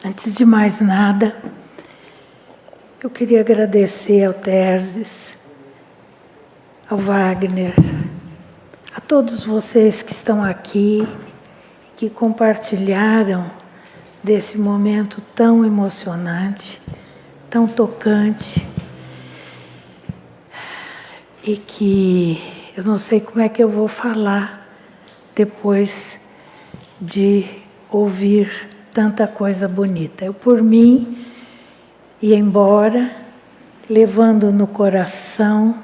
Antes de mais nada, eu queria agradecer ao Térsis, ao Wagner, a todos vocês que estão aqui, que compartilharam desse momento tão emocionante, tão tocante, e que eu não sei como é que eu vou falar depois de ouvir tanta coisa bonita. Eu, por mim, ia embora, levando no coração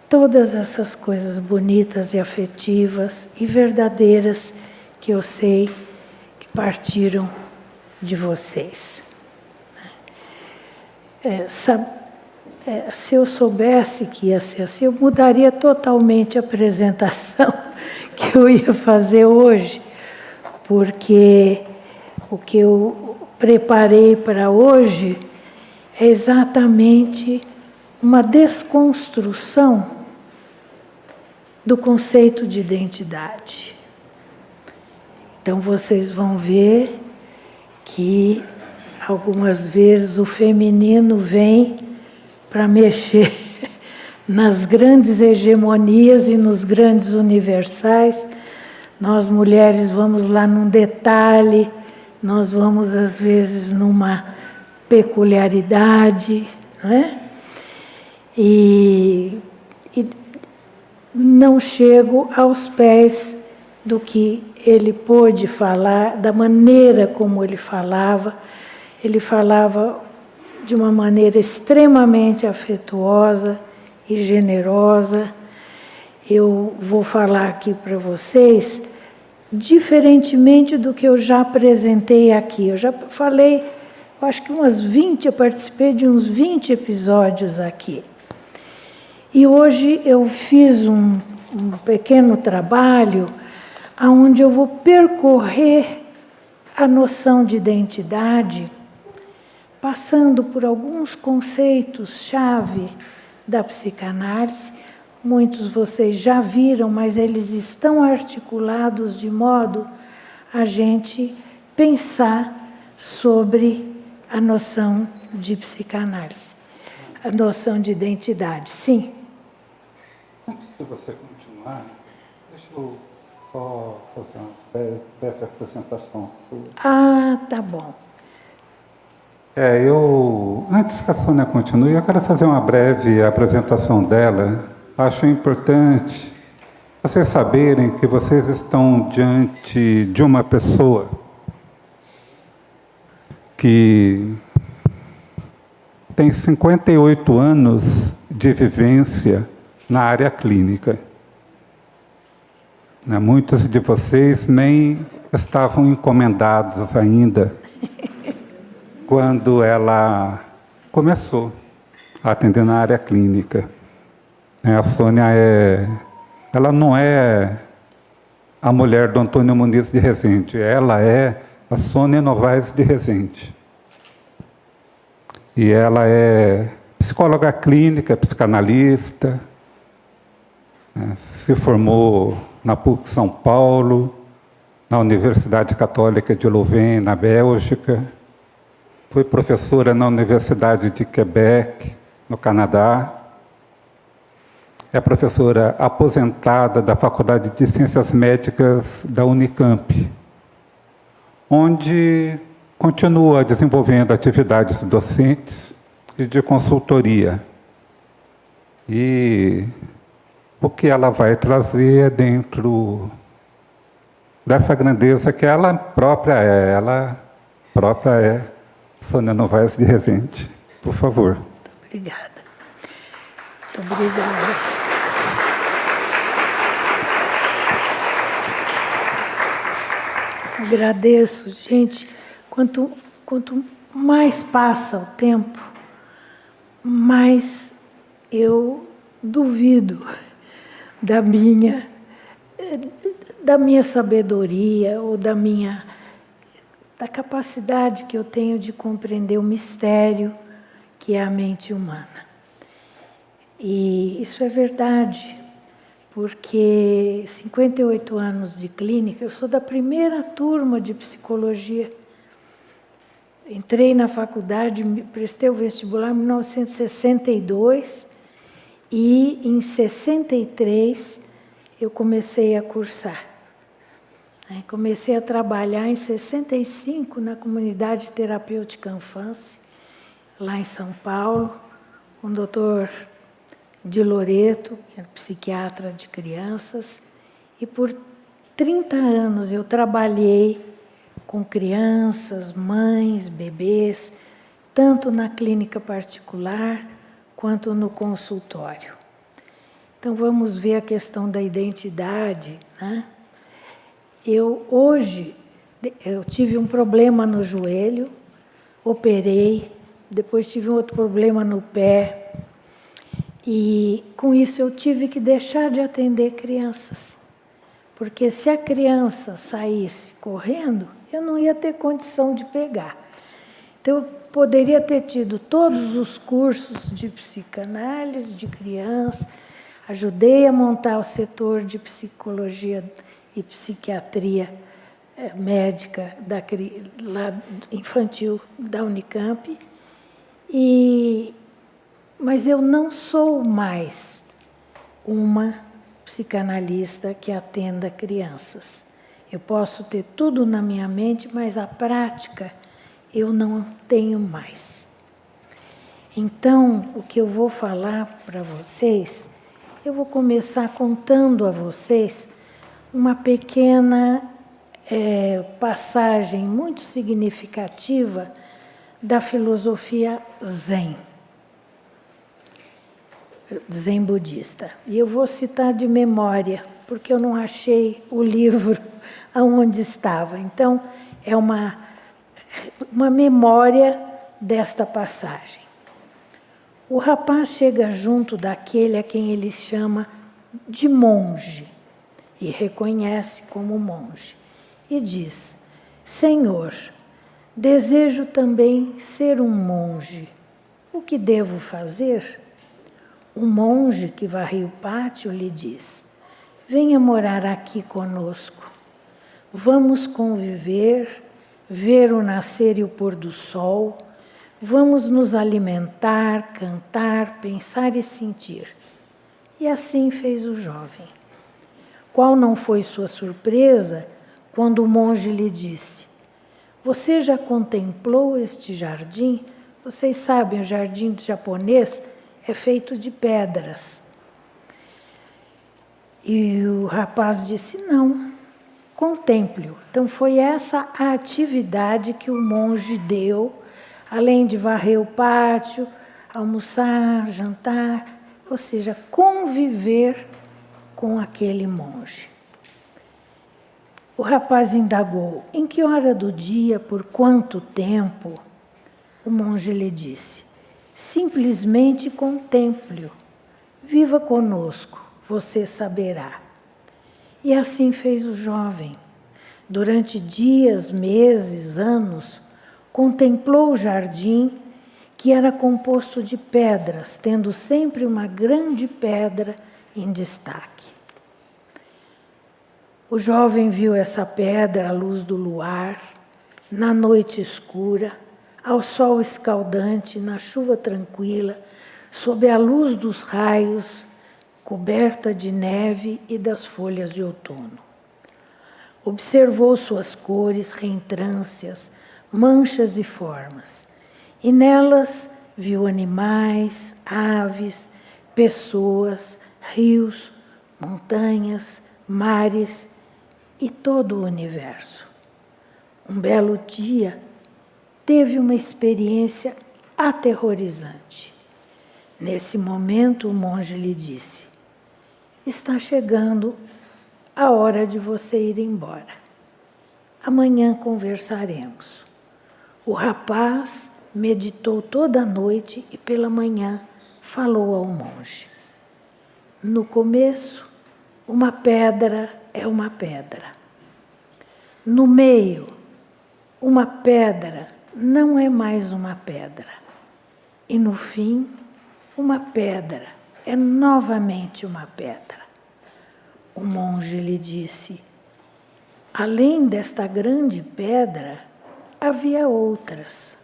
todas essas coisas bonitas e afetivas e verdadeiras que eu sei que partiram de vocês. Se eu soubesse que ia ser assim, eu mudaria totalmente a apresentação que eu ia fazer hoje, porque o que eu preparei para hoje é exatamente uma desconstrução do conceito de identidade. Então, vocês vão ver que algumas vezes o feminino vem para mexer nas grandes hegemonias e nos grandes universais. Nós, mulheres, vamos lá num detalhe, nós vamos, às vezes, numa peculiaridade, não é? E não chego aos pés do que ele pôde falar, da maneira como ele falava. Ele falava de uma maneira extremamente afetuosa e generosa. Eu vou falar aqui para vocês, diferentemente do que eu já apresentei aqui. Eu já falei, eu acho que eu participei de uns 20 episódios aqui. E hoje eu fiz um pequeno trabalho onde eu vou percorrer a noção de identidade, passando por alguns conceitos-chave da psicanálise. Muitos de vocês já viram, mas eles estão articulados de modo a gente pensar sobre a noção de psicanálise, a noção de identidade. Sim? Se você continuar, deixa eu só fazer uma breve apresentação sua. Ah, tá bom. Antes que a Sônia continue, eu quero fazer uma breve apresentação dela. Acho importante vocês saberem que vocês estão diante de uma pessoa que tem 58 anos de vivência na área clínica. Muitos de vocês nem estavam encomendados ainda quando ela começou a atender na área clínica. A Sônia ela não é a mulher do Antônio Muniz de Rezende, ela é a Sônia Novaes de Rezende. E ela é psicóloga clínica, psicanalista, se formou na PUC São Paulo, na Universidade Católica de Louvain, na Bélgica, foi professora na Universidade de Quebec, no Canadá, é professora aposentada da Faculdade de Ciências Médicas da Unicamp, onde continua desenvolvendo atividades docentes e de consultoria. E o que ela vai trazer é dentro dessa grandeza que ela própria é Sônia Novaes de Rezende. Por favor. Muito obrigada. Muito obrigada. Agradeço, gente. Quanto mais passa o tempo, mais eu duvido da minha sabedoria ou da capacidade que eu tenho de compreender o mistério que é a mente humana. E isso é verdade, porque 58 anos de clínica, eu sou da primeira turma de psicologia. Entrei na faculdade, prestei o vestibular em 1962 e em 63 eu comecei a cursar. Comecei a trabalhar em 65 na comunidade terapêutica Infância, lá em São Paulo, com o doutor Di Loreto, que era psiquiatra de crianças, e por 30 anos eu trabalhei com crianças, mães, bebês, tanto na clínica particular quanto no consultório. Então vamos ver a questão da identidade, né? Hoje eu tive um problema no joelho, operei, depois tive um outro problema no pé, e com isso eu tive que deixar de atender crianças. Porque se a criança saísse correndo, eu não ia ter condição de pegar. Então, eu poderia ter tido todos os cursos de psicanálise de criança, ajudei a montar o setor de psicologia e psiquiatria médica lá infantil da Unicamp, mas eu não sou mais uma psicanalista que atenda crianças. Eu posso ter tudo na minha mente, mas a prática eu não tenho mais. Então, o que eu vou falar para vocês, eu vou começar contando a vocês uma pequena passagem muito significativa da filosofia Zen. Zen budista. E eu vou citar de memória, porque eu não achei o livro aonde estava. Então, é uma memória desta passagem. O rapaz chega junto daquele a quem ele chama de monge, e reconhece como monge, e diz: Senhor, desejo também ser um monge. O que devo fazer? O monge que varria o pátio lhe diz: venha morar aqui conosco. Vamos conviver, ver o nascer e o pôr do sol. Vamos nos alimentar, cantar, pensar e sentir. E assim fez o jovem. Qual não foi sua surpresa quando o monge lhe disse: você já contemplou este jardim? Vocês sabem, o jardim japonês é feito de pedras. E o rapaz disse: não, contemple-o. Então foi essa a atividade que o monge deu, além de varrer o pátio, almoçar, jantar, ou seja, conviver com aquele monge. O rapaz indagou: em que hora do dia, por quanto tempo? O monge lhe disse: simplesmente contemple-o. Viva conosco, você saberá. E assim fez o jovem. Durante dias, meses, anos, contemplou o jardim, que era composto de pedras, tendo sempre uma grande pedra em destaque. O jovem viu essa pedra à luz do luar, na noite escura, ao sol escaldante, na chuva tranquila, sob a luz dos raios, coberta de neve e das folhas de outono. Observou suas cores, reentrâncias, manchas e formas, e nelas viu animais, aves, pessoas, rios, montanhas, mares e todo o universo. Um belo dia, teve uma experiência aterrorizante. Nesse momento, o monge lhe disse: está chegando a hora de você ir embora. Amanhã conversaremos. O rapaz meditou toda a noite e pela manhã falou ao monge. No começo, uma pedra é uma pedra. No meio, uma pedra não é mais uma pedra. E no fim, uma pedra é novamente uma pedra. O monge lhe disse: além desta grande pedra, havia outras.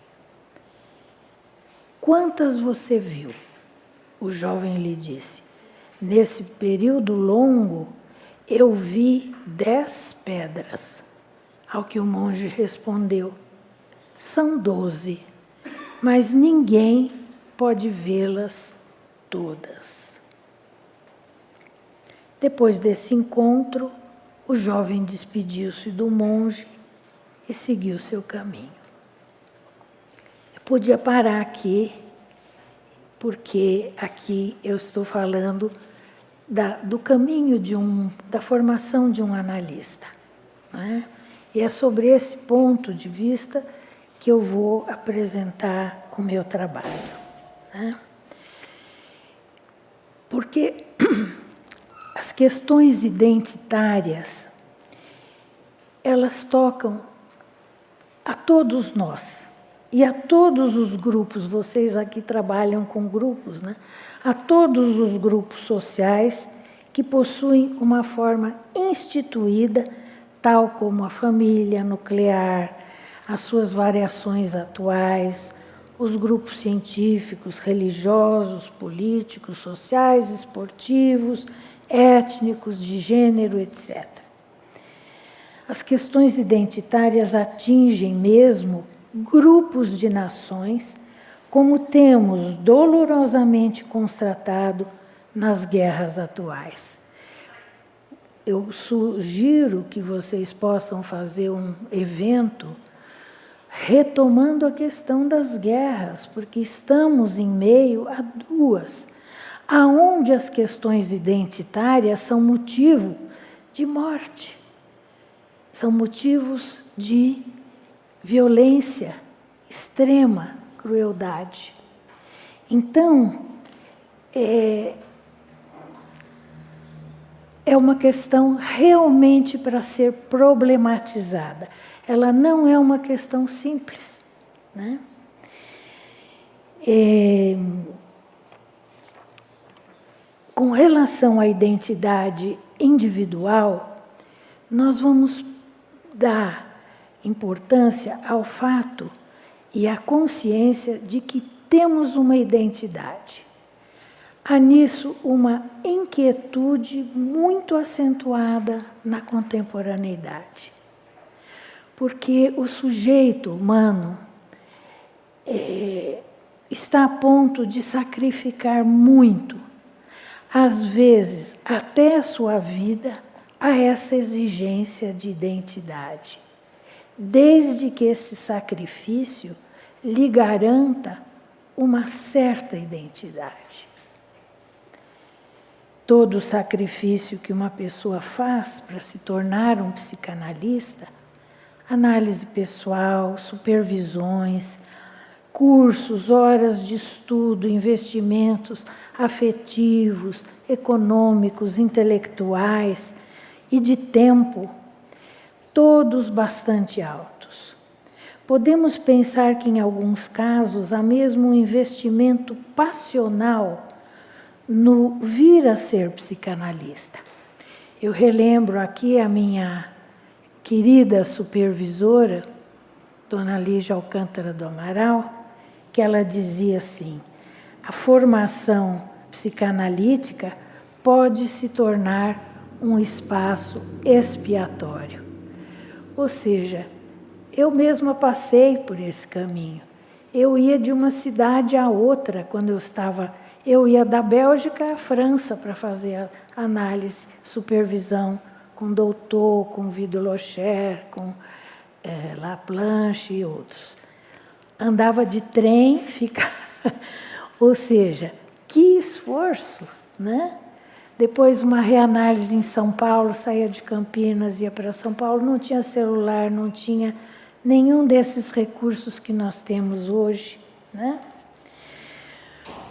Quantas você viu? O jovem lhe disse: nesse período longo, eu vi 10 pedras. Ao que o monge respondeu: são 12, mas ninguém pode vê-las todas. Depois desse encontro, o jovem despediu-se do monge e seguiu seu caminho. Eu podia parar aqui, porque aqui eu estou falando do caminho da formação de um analista, né? E é sobre esse ponto de vista que eu vou apresentar o meu trabalho, né? Porque as questões identitárias, elas tocam a todos nós e a todos os grupos. Vocês aqui trabalham com grupos, né? A todos os grupos sociais que possuem uma forma instituída, tal como a família nuclear, as suas variações atuais, os grupos científicos, religiosos, políticos, sociais, esportivos, étnicos, de gênero, etc. As questões identitárias atingem mesmo grupos de nações, como temos dolorosamente constatado nas guerras atuais. Eu sugiro que vocês possam fazer um evento retomando a questão das guerras, porque estamos em meio a duas, aonde as questões identitárias são motivo de morte, são motivos de violência extrema, crueldade. Então, é uma questão realmente para ser problematizada. Ela não é uma questão simples, né? Com relação à identidade individual, nós vamos dar importância ao fato e à consciência de que temos uma identidade. Há nisso uma inquietude muito acentuada na contemporaneidade, porque o sujeito humano está a ponto de sacrificar muito, às vezes até a sua vida, a essa exigência de identidade, desde que esse sacrifício lhe garanta uma certa identidade. Todo sacrifício que uma pessoa faz para se tornar um psicanalista, análise pessoal, supervisões, cursos, horas de estudo, investimentos afetivos, econômicos, intelectuais e de tempo, todos bastante altos. Podemos pensar que, em alguns casos, há mesmo um investimento passional no vir a ser psicanalista. Eu relembro aqui a minha querida supervisora, Dona Lígia Alcântara do Amaral, que ela dizia assim: a formação psicanalítica pode se tornar um espaço expiatório. Ou seja, eu mesma passei por esse caminho. Eu ia de uma cidade a outra quando eu ia da Bélgica à França para fazer a análise, supervisão com Doutor, com Vido-Locher, com Laplanche e outros. Andava de trem, ou seja, que esforço, né? Depois uma reanálise em São Paulo, saía de Campinas, ia para São Paulo, não tinha celular, não tinha nenhum desses recursos que nós temos hoje, né?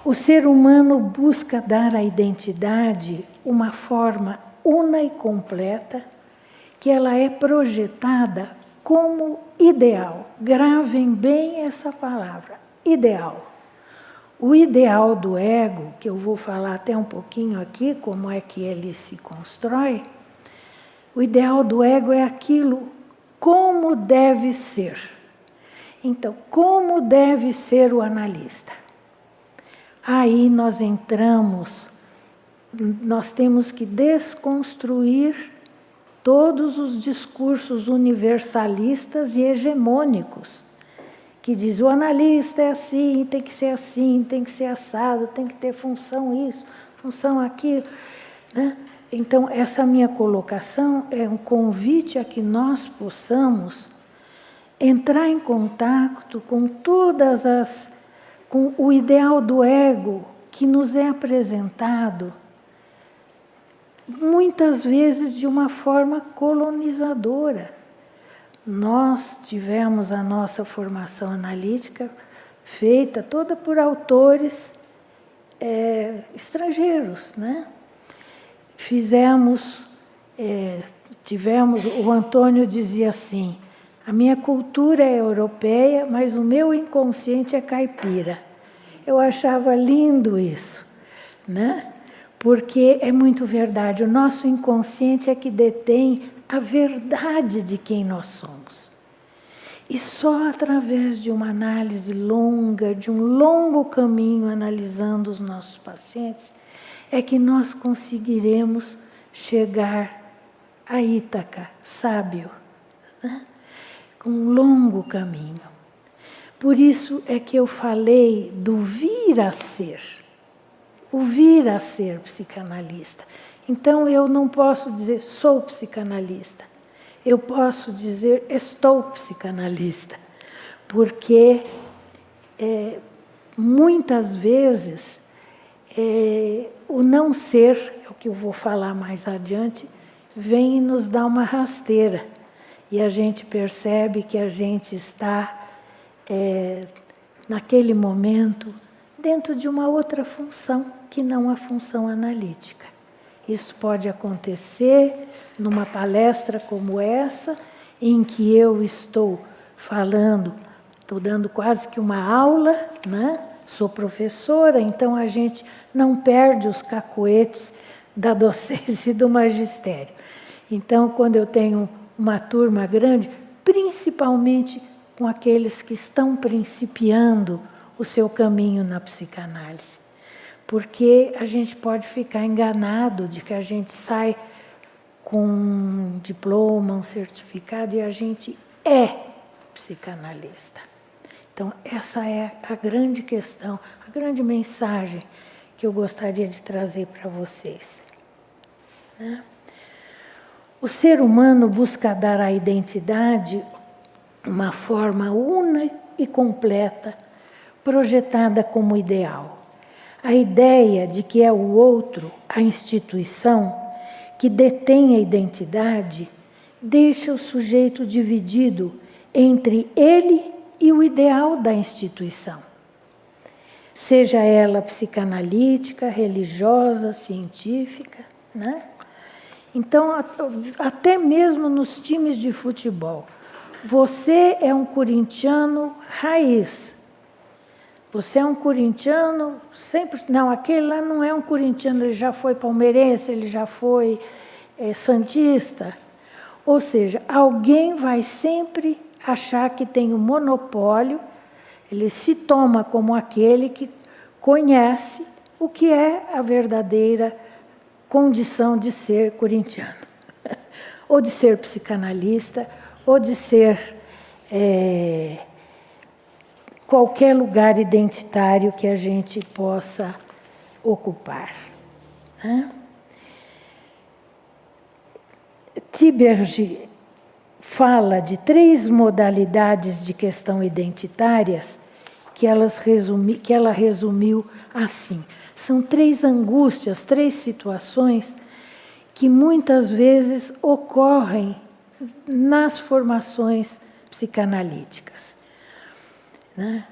O ser humano busca dar à identidade uma forma una e completa, que ela é projetada como ideal. Gravem bem essa palavra, ideal. O ideal do ego, que eu vou falar até um pouquinho aqui, como é que ele se constrói, o ideal do ego é aquilo como deve ser. Então, como deve ser o analista? aí nós entramos, nós temos que desconstruir todos os discursos universalistas e hegemônicos, que diz o analista é assim, tem que ser assado, tem que ter função isso, função aquilo, né? Então, essa minha colocação é um convite a que nós possamos entrar em contato com com o ideal do ego que nos é apresentado, muitas vezes de uma forma colonizadora. Nós tivemos a nossa formação analítica feita toda por autores estrangeiros, né? O Antônio dizia assim, a minha cultura é europeia, mas o meu inconsciente é caipira. Eu achava lindo isso, né? Porque é muito verdade, o nosso inconsciente é que detém a verdade de quem nós somos. E só através de uma análise longa, de um longo caminho analisando os nossos pacientes, é que nós conseguiremos chegar a Ítaca, sábio, né? Com um longo caminho. Por isso é que eu falei do vir a ser, o vir a ser psicanalista. Então eu não posso dizer sou psicanalista, eu posso dizer estou psicanalista, porque muitas vezes o não ser, é o que eu vou falar mais adiante, vem e nos dá uma rasteira. E a gente percebe que a gente está, naquele momento, dentro de uma outra função, que não a função analítica. Isso pode acontecer numa palestra como essa, em que eu estou falando, estou dando quase que uma aula, né? Sou professora, então a gente não perde os cacoetes da docência e do magistério. Então, quando eu tenho uma turma grande, principalmente com aqueles que estão principiando o seu caminho na psicanálise, porque a gente pode ficar enganado de que a gente sai com um diploma, um certificado, e a gente é psicanalista. Então, essa é a grande questão, a grande mensagem que eu gostaria de trazer para vocês, né? O ser humano busca dar à identidade uma forma una e completa, projetada como ideal. A ideia de que é o outro, a instituição, que detém a identidade, deixa o sujeito dividido entre ele e o ideal da instituição. Seja ela psicanalítica, religiosa, científica, né? Então, até mesmo nos times de futebol, você é um corintiano raiz. Você é um corintiano, sempre... Não, aquele lá não é um corintiano, ele já foi palmeirense, ele já foi santista. Ou seja, alguém vai sempre achar que tem um monopólio, ele se toma como aquele que conhece o que é a verdadeira condição de ser corintiano, ou de ser psicanalista, ou de ser qualquer lugar identitário que a gente possa ocupar, né? Tiberghien fala de 3 modalidades de questão identitárias que ela resumiu assim. São 3 angústias, 3 situações que muitas vezes ocorrem nas formações psicanalíticas, né?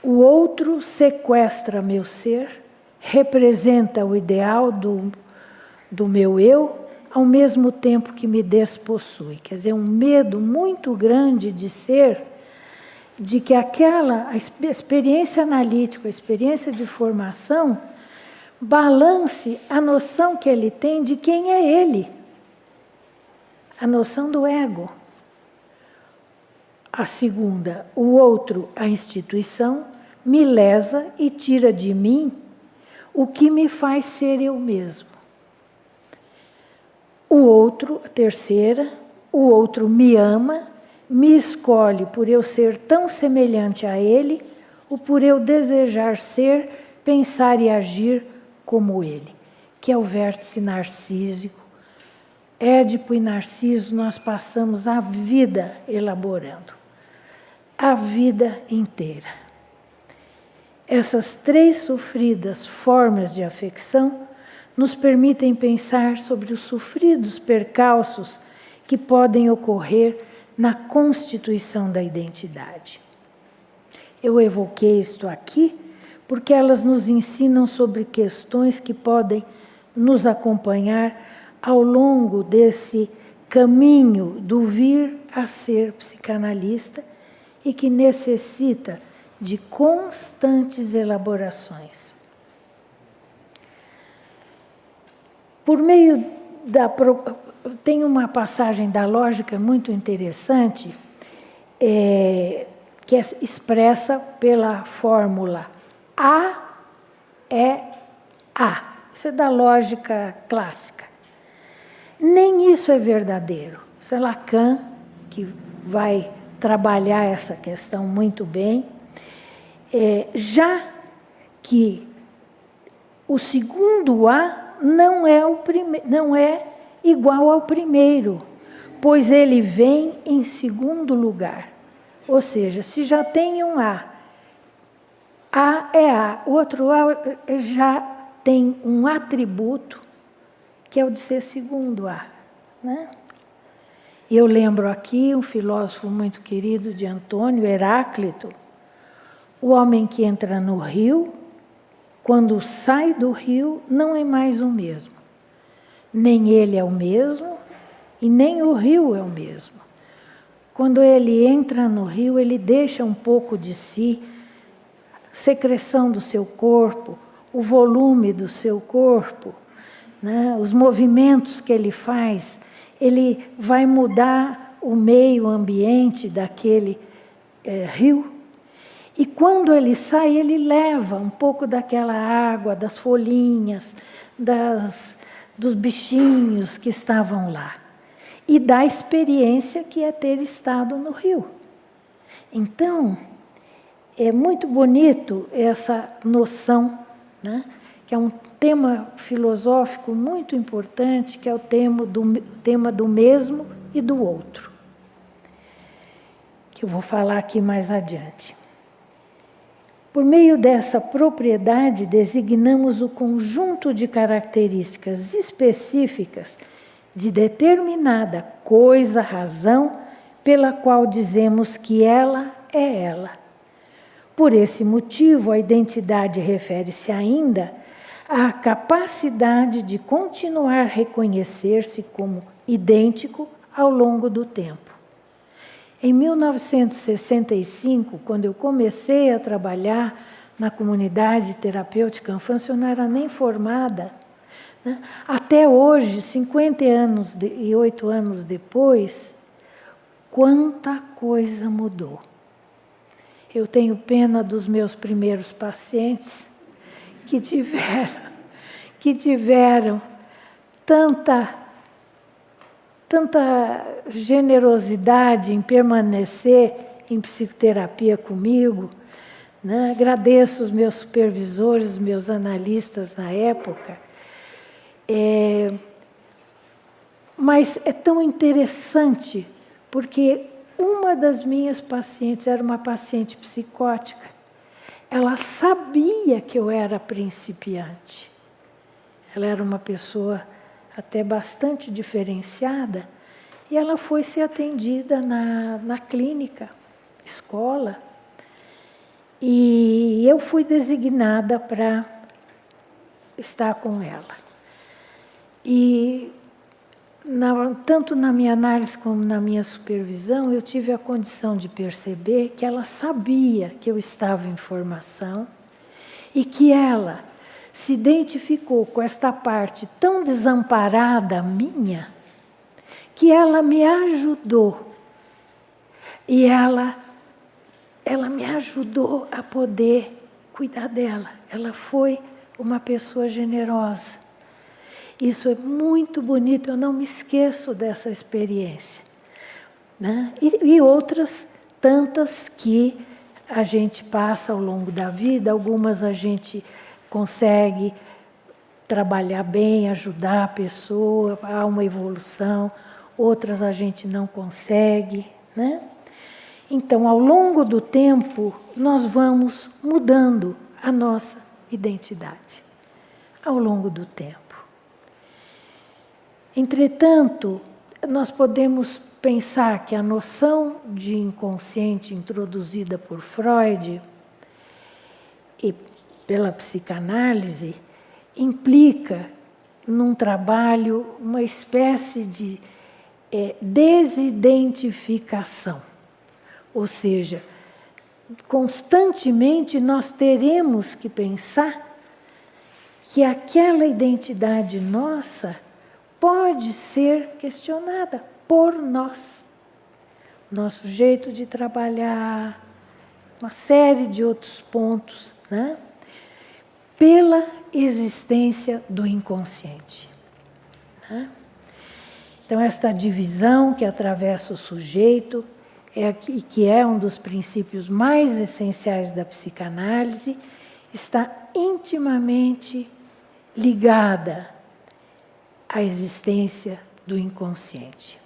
O outro sequestra meu ser, representa o ideal do meu eu, ao mesmo tempo que me despossui. Quer dizer, um medo muito grande de ser, de que a experiência analítica, a experiência de formação, balance a noção que ele tem de quem é ele, a noção do ego. A segunda, o outro, a instituição, me lesa e tira de mim o que me faz ser eu mesmo. O outro, a terceira, o outro me ama, me escolhe por eu ser tão semelhante a ele, ou por eu desejar ser, pensar e agir como ele, que é o vértice narcísico. Édipo e Narciso, nós passamos a vida elaborando, a vida inteira. Essas 3 sofridas formas de afecção nos permitem pensar sobre os sofridos percalços que podem ocorrer na constituição da identidade. Eu evoquei isto aqui porque elas nos ensinam sobre questões que podem nos acompanhar ao longo desse caminho do vir a ser psicanalista e que necessita de constantes elaborações. Por meio da... Tem uma passagem da lógica muito interessante, que é expressa pela fórmula A é A. Isso é da lógica clássica. Nem isso é verdadeiro. Isso é Lacan, que vai trabalhar essa questão muito bem. Já que o segundo A não é igual ao primeiro, pois ele vem em segundo lugar. Ou seja, se já tem um A é A, o outro A já tem um atributo que é o de ser segundo A, né? E eu lembro aqui um filósofo muito querido de Antônio, Heráclito, o homem que entra no rio, quando sai do rio, não é mais o mesmo. Nem ele é o mesmo e nem o rio é o mesmo. Quando ele entra no rio, ele deixa um pouco de si, secreção do seu corpo, o volume do seu corpo, né? Os movimentos que ele faz, ele vai mudar o meio ambiente daquele rio. E quando ele sai, ele leva um pouco daquela água, das folhinhas, dos bichinhos que estavam lá. E da experiência que é ter estado no rio. Então, é muito bonito essa noção, né? Que é um tema filosófico muito importante, que é o tema do mesmo e do outro, que eu vou falar aqui mais adiante. Por meio dessa propriedade, designamos o conjunto de características específicas de determinada coisa, razão, pela qual dizemos que ela é ela. Por esse motivo, a identidade refere-se ainda à capacidade de continuar a reconhecer-se como idêntico ao longo do tempo. Em 1965, quando eu comecei a trabalhar na comunidade terapêutica Anfâncio, eu não era nem formada, né? Até hoje, 58 anos depois, quanta coisa mudou. Eu tenho pena dos meus primeiros pacientes que tiveram tanta generosidade em permanecer em psicoterapia comigo, né? Agradeço os meus supervisores, os meus analistas na época. Mas é tão interessante, porque uma das minhas pacientes era uma paciente psicótica. Ela sabia que eu era principiante. Ela era uma pessoa até bastante diferenciada, e ela foi ser atendida na clínica, escola, e eu fui designada para estar com ela. E tanto na minha análise como na minha supervisão, eu tive a condição de perceber que ela sabia que eu estava em formação e que ela se identificou com esta parte tão desamparada minha, que ela me ajudou. E ela me ajudou a poder cuidar dela. Ela foi uma pessoa generosa. Isso é muito bonito, eu não me esqueço dessa experiência, né? E outras tantas que a gente passa ao longo da vida, algumas a gente consegue trabalhar bem, ajudar a pessoa, há uma evolução, outras a gente não consegue, né? Então, ao longo do tempo, nós vamos mudando a nossa identidade, ao longo do tempo. Entretanto, nós podemos pensar que a noção de inconsciente introduzida por Freud e pela psicanálise implica num trabalho uma espécie de desidentificação. Ou seja, constantemente nós teremos que pensar que aquela identidade nossa pode ser questionada por nós. Nosso jeito de trabalhar, uma série de outros pontos, né? Pela existência do inconsciente, né? Então, esta divisão que atravessa o sujeito, que é um dos princípios mais essenciais da psicanálise, está intimamente ligada à existência do inconsciente.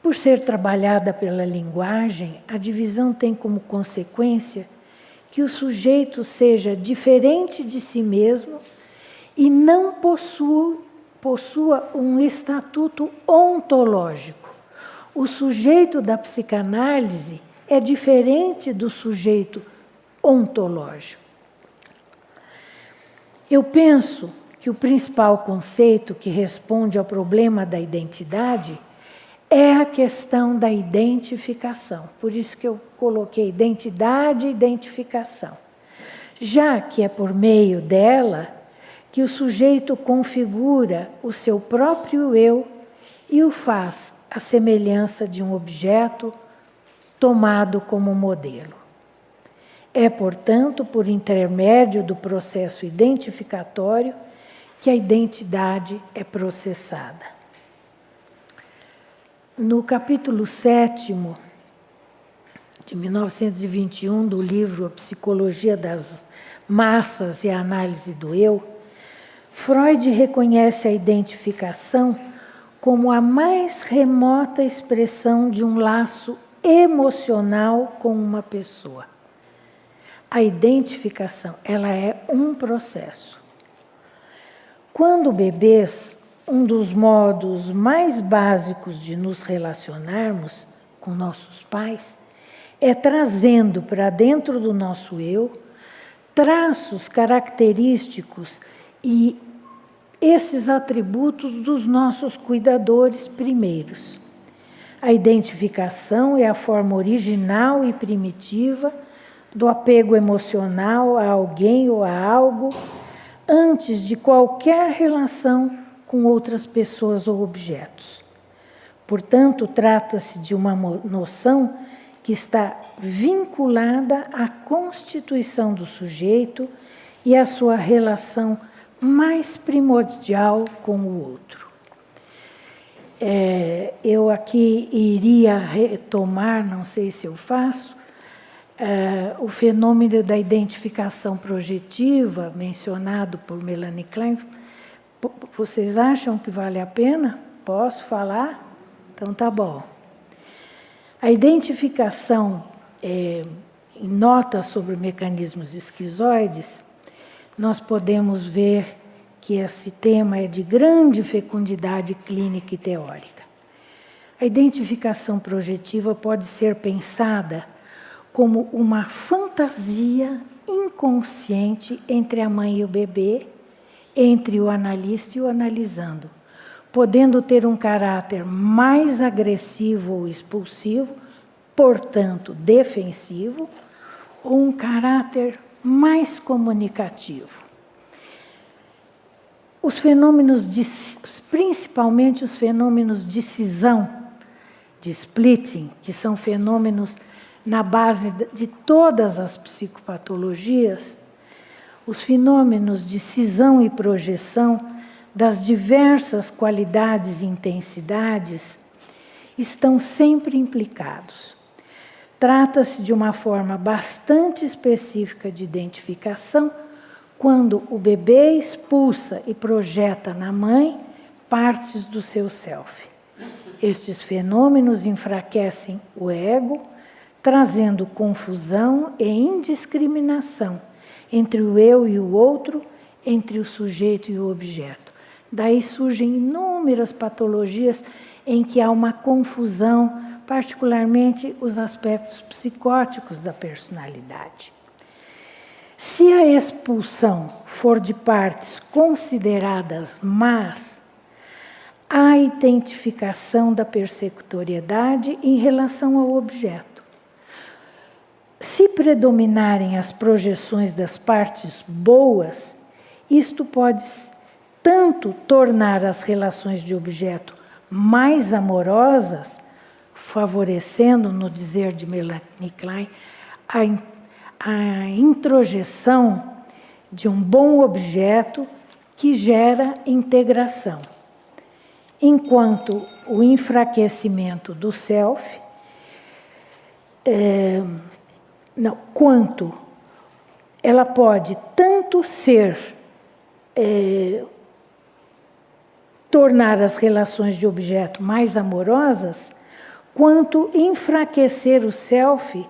Por ser trabalhada pela linguagem, a divisão tem como consequência que o sujeito seja diferente de si mesmo e não possua um estatuto ontológico. O sujeito da psicanálise é diferente do sujeito ontológico. Eu penso que o principal conceito que responde ao problema da identidade é a questão da identificação. Por isso que eu coloquei identidade e identificação. Já que é por meio dela que o sujeito configura o seu próprio eu e o faz à semelhança de um objeto tomado como modelo. É, portanto, por intermédio do processo identificatório que a identidade é processada. No capítulo 7º de 1921 do livro A Psicologia das Massas e a Análise do Eu, Freud reconhece a identificação como a mais remota expressão de um laço emocional com uma pessoa. A identificação, ela é um processo. Quando bebês, um dos modos mais básicos de nos relacionarmos com nossos pais é trazendo para dentro do nosso eu traços característicos e esses atributos dos nossos cuidadores primeiros. A identificação é a forma original e primitiva do apego emocional a alguém ou a algo antes de qualquer relação com outras pessoas ou objetos. Portanto, trata-se de uma noção que está vinculada à constituição do sujeito e à sua relação mais primordial com o outro. Eu aqui iria retomar, não sei se eu faço, o fenômeno da identificação projetiva, mencionado por Melanie Klein. Vocês acham que vale a pena? Posso falar? Então tá bom. A identificação, em notas sobre mecanismos esquizoides, nós podemos ver que esse tema é de grande fecundidade clínica e teórica. A identificação projetiva pode ser pensada como uma fantasia inconsciente entre a mãe e o bebê, entre o analista e o analisando, podendo ter um caráter mais agressivo ou expulsivo, portanto defensivo, ou um caráter mais comunicativo. Os fenômenos, principalmente os fenômenos de cisão, de splitting, que são fenômenos na base de todas as psicopatologias, os fenômenos de cisão e projeção das diversas qualidades e intensidades estão sempre implicados. Trata-se de uma forma bastante específica de identificação quando o bebê expulsa e projeta na mãe partes do seu self. Estes fenômenos enfraquecem o ego, trazendo confusão e indiscriminação entre o eu e o outro, entre o sujeito e o objeto. Daí surgem inúmeras patologias em que há uma confusão, particularmente os aspectos psicóticos da personalidade. Se a expulsão for de partes consideradas más, há a identificação da persecutoriedade em relação ao objeto. Se predominarem as projeções das partes boas, isto pode tanto tornar as relações de objeto mais amorosas, favorecendo, no dizer de Melanie Klein, a introjeção de um bom objeto que gera integração, enquanto o enfraquecimento do self, quanto ela pode tanto ser tornar as relações de objeto mais amorosas, quanto enfraquecer o self,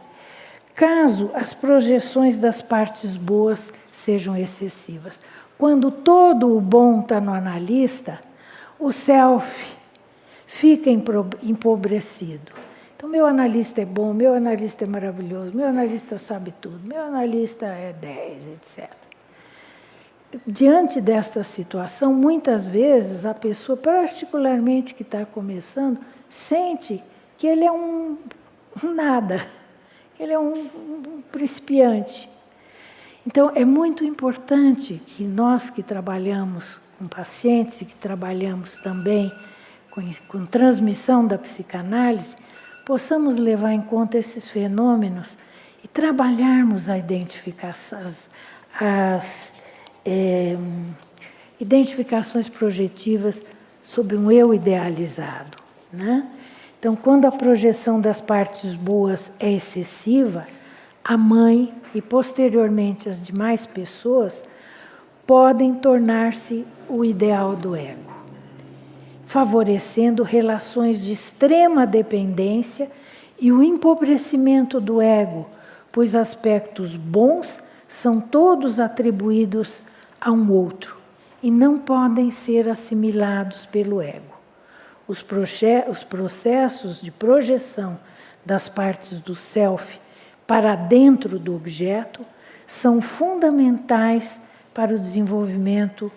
caso as projeções das partes boas sejam excessivas. Quando todo o bom está no analista, o self fica empobrecido. Então, meu analista é bom, meu analista é maravilhoso, meu analista sabe tudo, meu analista é 10, etc. Diante desta situação, muitas vezes a pessoa, particularmente que está começando, sente que ele é um nada, que ele é um principiante. Então, é muito importante que nós que trabalhamos com pacientes e que trabalhamos também com transmissão da psicanálise, possamos levar em conta esses fenômenos e trabalharmos a identificação, as identificações projetivas sobre um eu idealizado, né? Então, quando a projeção das partes boas é excessiva, a mãe e posteriormente as demais pessoas podem tornar-se o ideal do ego, favorecendo relações de extrema dependência e o empobrecimento do ego, pois aspectos bons são todos atribuídos a um outro e não podem ser assimilados pelo ego. Os processos de projeção das partes do self para dentro do objeto são fundamentais para o desenvolvimento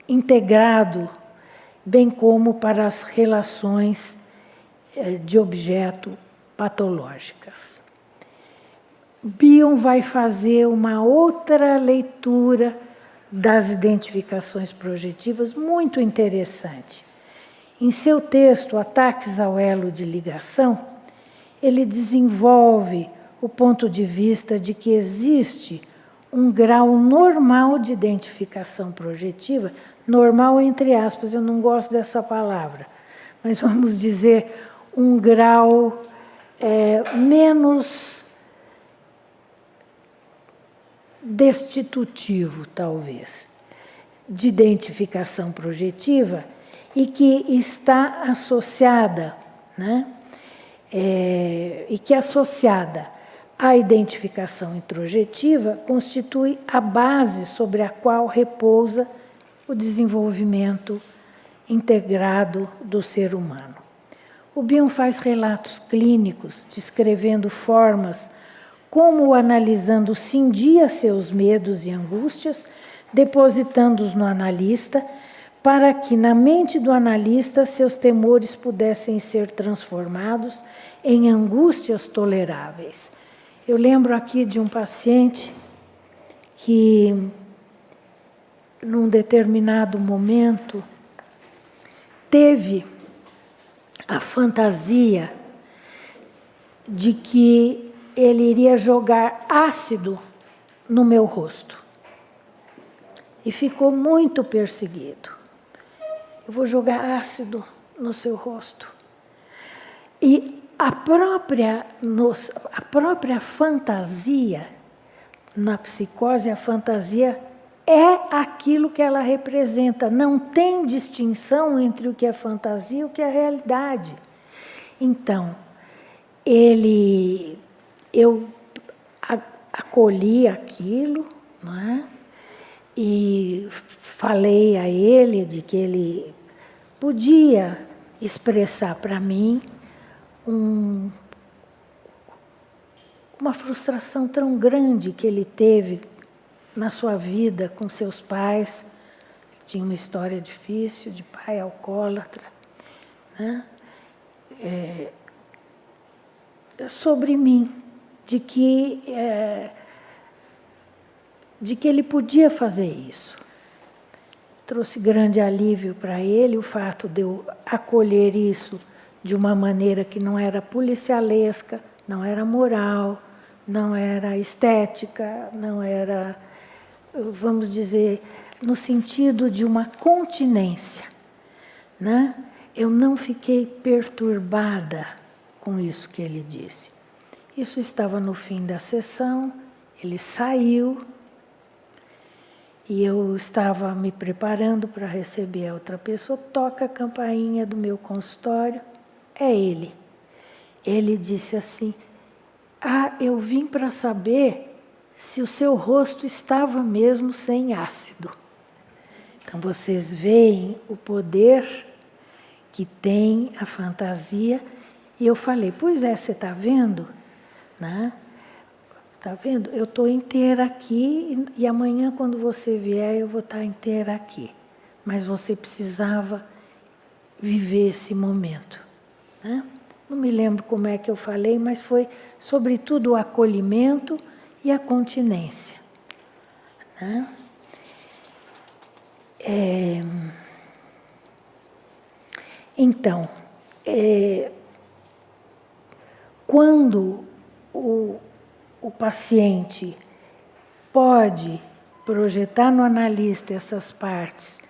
integrado, bem como para as relações de objeto patológicas. Bion vai fazer uma outra leitura das identificações projetivas muito interessante. Em seu texto, Ataques ao Elo de Ligação, ele desenvolve o ponto de vista de que existe um grau normal de identificação projetiva, normal entre aspas, eu não gosto dessa palavra, mas vamos dizer um grau menos destitutivo, talvez, de identificação projetiva e que está associada, né? E que associada à identificação introjetiva constitui a base sobre a qual repousa o desenvolvimento integrado do ser humano. O Bion faz relatos clínicos descrevendo formas como analisando cindia seus medos e angústias, depositando-os no analista, para que na mente do analista seus temores pudessem ser transformados em angústias toleráveis. Eu lembro aqui de um paciente que, num determinado momento, teve a fantasia de que ele iria jogar ácido no meu rosto. e ficou muito perseguido. Eu vou jogar ácido no seu rosto. E a própria fantasia, na psicose, a fantasia é aquilo que ela representa. Não tem distinção entre o que é fantasia e o que é realidade. Então, eu acolhi aquilo, não é? E falei a ele de que ele podia expressar para mim uma frustração tão grande que ele teve na sua vida com seus pais. Tinha uma história difícil de pai alcoólatra, né? Sobre mim, de que ele podia fazer isso. Trouxe grande alívio para ele o fato de eu acolher isso de uma maneira que não era policialesca, não era moral, não era estética, não era, vamos dizer, no sentido de uma continência, né? Eu não fiquei perturbada com isso que ele disse. Isso estava no fim da sessão, ele saiu, e eu estava me preparando para receber a outra pessoa. Toca a campainha do meu consultório, é ele. Ele disse assim: eu vim para saber se o seu rosto estava mesmo sem ácido. Então vocês veem o poder que tem a fantasia. E eu falei: pois é, você está vendo? Né? Está vendo? Eu estou inteira aqui e amanhã, quando você vier, eu vou estar inteira aqui. Mas você precisava viver esse momento, né? Não me lembro como é que eu falei, mas foi sobretudo o acolhimento e a continência, né? Então, quando o paciente pode projetar no analista essas partes,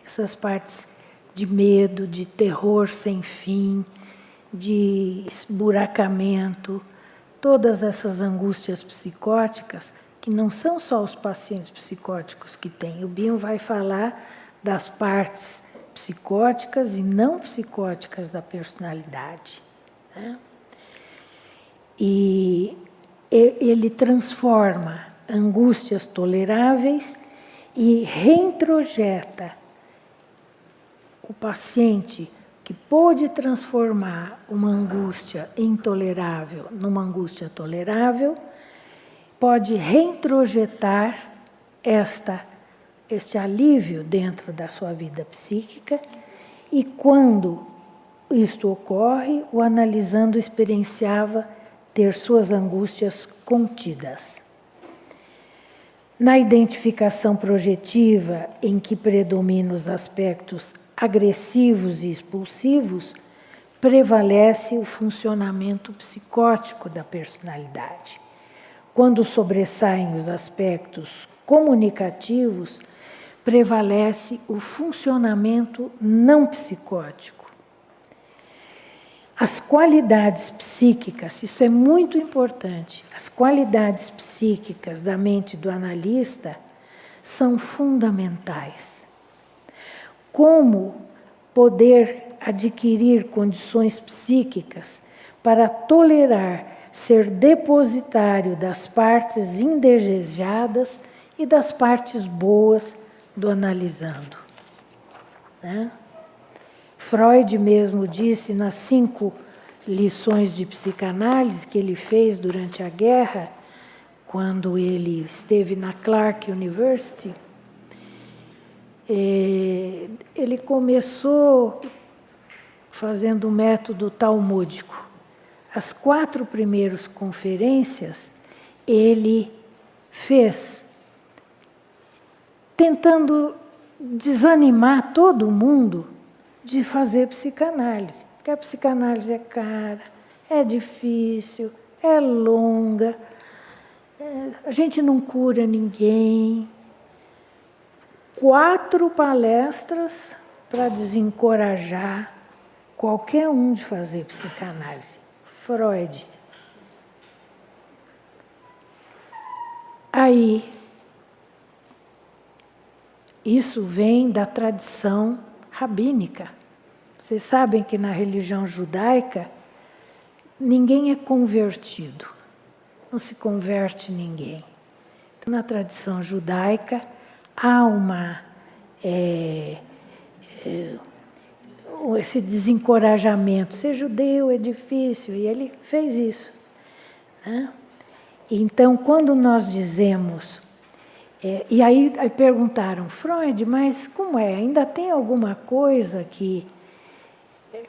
essas partes de medo, de terror sem fim, de esburacamento, todas essas angústias psicóticas, que não são só os pacientes psicóticos que têm. O Bion vai falar das partes psicóticas e não psicóticas da personalidade, né? E ele transforma angústias toleráveis e reintrojeta o paciente que pôde transformar uma angústia intolerável numa angústia tolerável, pode reintrojetar este alívio dentro da sua vida psíquica, e quando isto ocorre, o analisando experienciava ter suas angústias contidas. Na identificação projetiva, em que predominam os aspectos agressivos e expulsivos, prevalece o funcionamento psicótico da personalidade. Quando sobressaem os aspectos comunicativos, prevalece o funcionamento não psicótico. As qualidades psíquicas, isso é muito importante, as qualidades psíquicas da mente do analista são fundamentais. Como poder adquirir condições psíquicas para tolerar ser depositário das partes indesejadas e das partes boas do analisando, né? Freud mesmo disse nas 5 lições de psicanálise que ele fez durante a guerra, quando ele esteve na Clark University, ele começou fazendo um método talmúdico. As 4 primeiras conferências ele fez tentando desanimar todo mundo de fazer psicanálise, porque a psicanálise é cara, é difícil, é longa, A gente não cura ninguém. 4 palestras para desencorajar qualquer um de fazer psicanálise. Freud. Aí, isso vem da tradição rabínica. Vocês sabem que na religião judaica, ninguém é convertido. Não se converte ninguém. Então, na tradição judaica, há esse desencorajamento. Ser judeu é difícil, e ele fez isso. Né? Então, quando nós dizemos... e aí perguntaram, Freud, mas como é? Ainda tem alguma coisa que...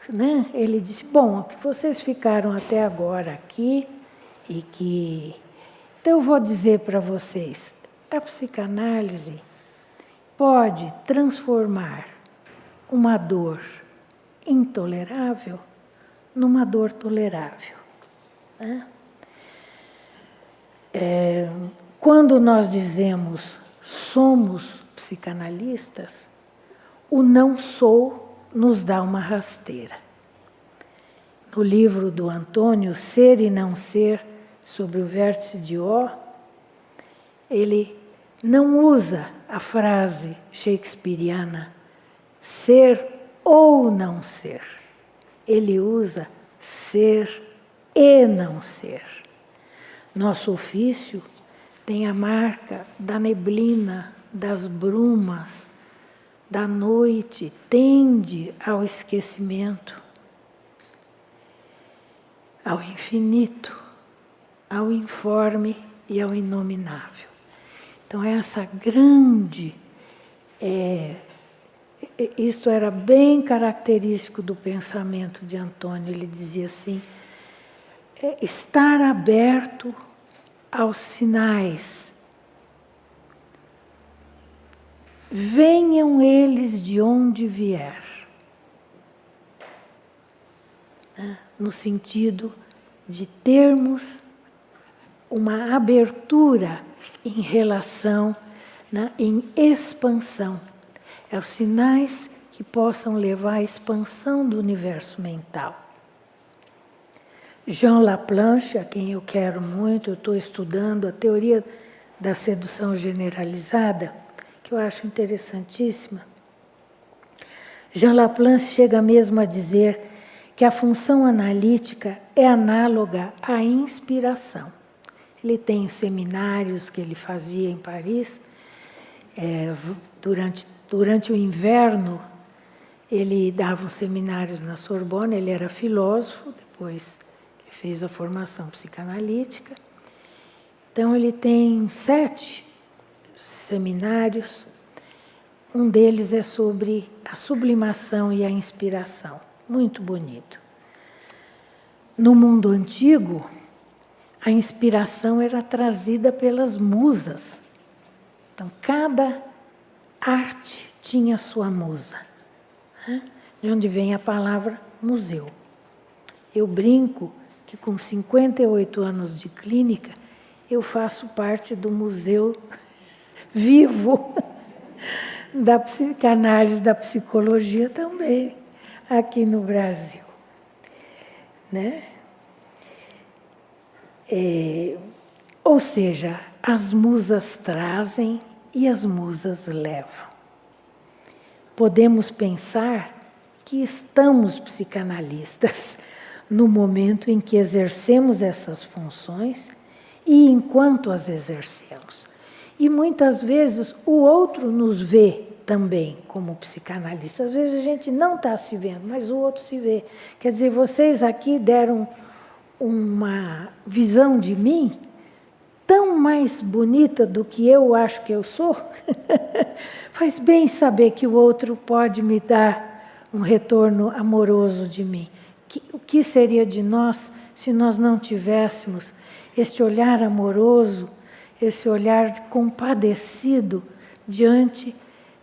Né? Ele disse, bom, que vocês ficaram até agora aqui, e que... Então, eu vou dizer para vocês, a psicanálise pode transformar uma dor intolerável numa dor tolerável. Né? Quando nós dizemos somos psicanalistas, o não sou nos dá uma rasteira. No livro do Antônio, Ser e Não Ser, sobre o vértice de O, ele não usa a frase shakespeariana ser ou não ser. Ele usa ser e não ser. Nosso ofício tem a marca da neblina, das brumas, da noite, tende ao esquecimento, ao infinito, ao informe e ao inominável. Então, essa grande... isto era bem característico do pensamento de Antônio. Ele dizia assim, estar aberto aos sinais. Venham eles de onde vier. Né? No sentido de termos uma abertura em relação, né, em expansão. É os sinais que possam levar à expansão do universo mental. Jean Laplanche, a quem eu quero muito, eu estou estudando a teoria da sedução generalizada, que eu acho interessantíssima. Jean Laplanche chega mesmo a dizer que a função analítica é análoga à inspiração. Ele tem seminários que ele fazia em Paris. Durante o inverno, ele dava uns seminários na Sorbonne, ele era filósofo, depois ele fez a formação psicanalítica. Então, ele tem 7 seminários. Um deles é sobre a sublimação e a inspiração. Muito bonito. No mundo antigo, a inspiração era trazida pelas musas. Então, cada arte tinha sua musa. Né? De onde vem a palavra museu. Eu brinco que com 58 anos de clínica, eu faço parte do museu vivo da psicanálise, da psicologia também, aqui no Brasil. Né? Ou seja, as musas trazem e as musas levam. Podemos pensar que estamos psicanalistas no momento em que exercemos essas funções e enquanto as exercemos. E muitas vezes o outro nos vê também como psicanalista. Às vezes a gente não está se vendo, mas o outro se vê. Quer dizer, vocês aqui deram uma visão de mim tão mais bonita do que eu acho que eu sou. Faz bem saber que o outro pode me dar um retorno amoroso de mim. O que seria de nós se nós não tivéssemos este olhar amoroso, esse olhar compadecido diante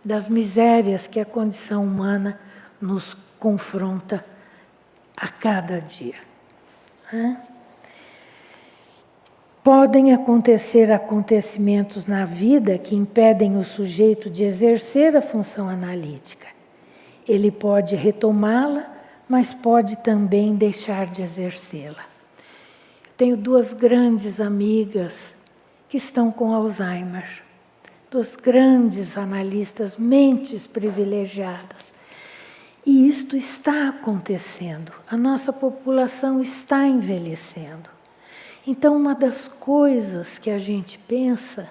das misérias que a condição humana nos confronta a cada dia. Podem acontecer acontecimentos na vida que impedem o sujeito de exercer a função analítica. Ele pode retomá-la, mas pode também deixar de exercê-la. Tenho duas grandes amigas que estão com Alzheimer, duas grandes analistas, mentes privilegiadas. E isto está acontecendo, a nossa população está envelhecendo. Então, uma das coisas que a gente pensa